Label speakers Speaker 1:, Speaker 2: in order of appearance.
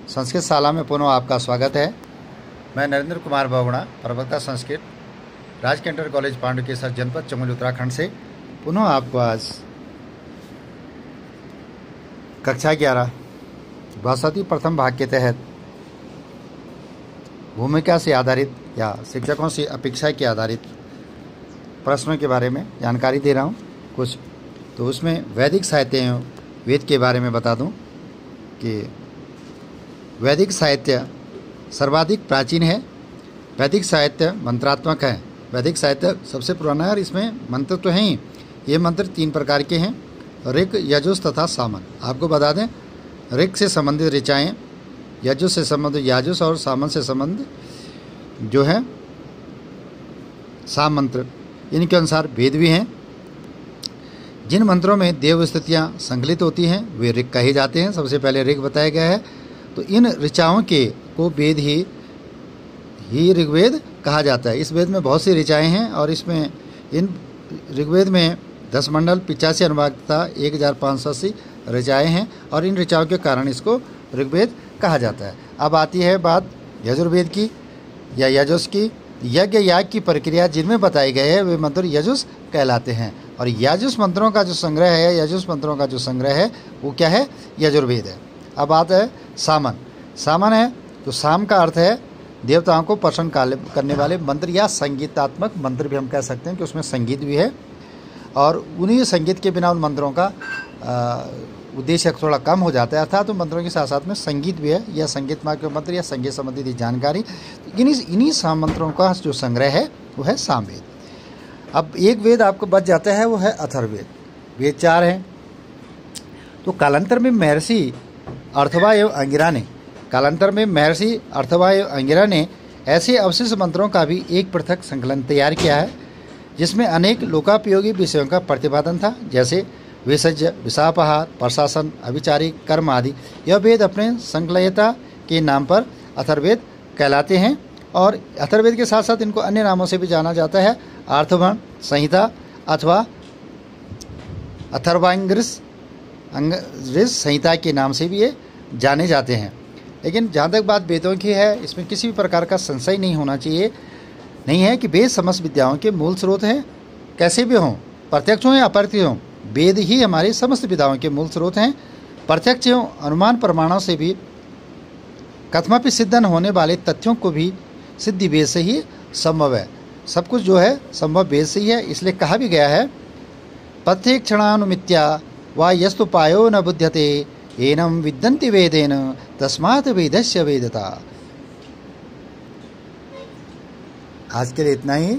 Speaker 1: संस्कृत शाला में पुनः आपका स्वागत है। मैं नरेंद्र कुमार बहुगुणा, प्रवक्ता संस्कृत, राजकीय इंटर कॉलेज पांडुकेश्वर, जनपद चमोली, उत्तराखंड से पुनः आपको आज कक्षा 11 वसति प्रथम भाग के तहत भूमिका से आधारित या शिक्षकों से अपेक्षा के आधारित प्रश्नों के बारे में जानकारी दे रहा हूँ कुछ। तो उसमें वैदिक साहित्य एवं वेद के बारे में बता दूं कि वैदिक साहित्य सर्वाधिक प्राचीन है। वैदिक साहित्य मंत्रात्मक है। वैदिक साहित्य सबसे पुराना है और इसमें मंत्र तो हैं ही। ये मंत्र 3 प्रकार के हैं, ऋग, यजुस तथा सामन। आपको बता दें, ऋग से संबंधित ऋचाएँ, यजुस से संबंधित याजुस और सामन से संबंधित जो है साम मंत्र। इनके अनुसार वेद भी हैं। जिन मंत्रों में देव स्थितियाँ संकलित होती हैं वे ऋग कहे जाते हैं। सबसे पहले ऋग बताया गया है। तो इन ऋचाओं को वेद ही ऋग्वेद कहा जाता है। इस वेद में बहुत सी ऋचाएँ हैं और इसमें इन ऋग्वेद में 10 मंडल, 85 अनुवाद तथा 1580 ऋचाएँ हैं और इन ऋचाओं के कारण इसको ऋग्वेद कहा जाता है। अब आती है बात यजुर्वेद की या यजुस की। यज्ञ याग की प्रक्रिया जिनमें बताई गई है वे मंत्र यजुस कहलाते हैं और यजुस मंत्रों का जो संग्रह है, यजुस मंत्रों का जो संग्रह है वो क्या है? यजुर्वेद है। अब बात है सामन। सामन है तो साम का अर्थ है देवताओं को प्रसन्न करने वाले मंत्र या संगीतात्मक मंत्र भी हम कह सकते हैं कि उसमें संगीत भी है और उन्हीं संगीत के बिना उन मंत्रों का उद्देश्य थोड़ा कम हो जाता है। अर्थात तो मंत्रों के साथ साथ में संगीत भी है या संगीतमय मंत्र या संगीत संबंधी जानकारी। इन्हीं साम मंत्रों का जो संग्रह है वो है सामवेद। अब एक वेद आपको बच जाता है, वो है अथर्ववेद। वेद 4 हैं। तो कालांतर में महर्षि अर्थवा एवं अंगिरा ने ऐसे अवशिष्ट मंत्रों का भी एक पृथक संकलन तैयार किया है जिसमें अनेक लोकोपयोगी विषयों का प्रतिपादन था, जैसे विसर्ज्य, विषापहार, प्रशासन, अभिचारी, कर्म आदि। यह वेद अपने संकलयता के नाम पर अथर्ववेद कहलाते हैं और अथर्ववेद के साथ साथ इनको अन्य नामों से भी जाना जाता है। अर्थवर्ण संहिता अथवा अथर्वांगिरस संहिता के नाम से भी ये जाने जाते हैं। लेकिन जहाँ तक बात वेदों की है, इसमें किसी भी प्रकार का संशय नहीं होना चाहिए, नहीं है कि वेद समस्त विद्याओं के मूल स्रोत हैं। कैसे भी हों, प्रत्यक्ष हों या अप्रत्यक्ष हों, वेद ही हमारी समस्त विद्याओं के मूल स्रोत हैं। प्रत्यक्ष एवं अनुमान प्रमाणों से भी कथमापि सिद्ध न होने वाले तथ्यों को भी सिद्धि वेद से ही संभव है। सब कुछ जो है संभव वेद से ही है। इसलिए कहा भी गया है, प्रत्यक्षणानुमित्या वा यस्तुपायो न बुध्यते एनम विद्यन्ति वेदेन तस्मात् वेदस्य वेदता। आज के लिए इतना ही।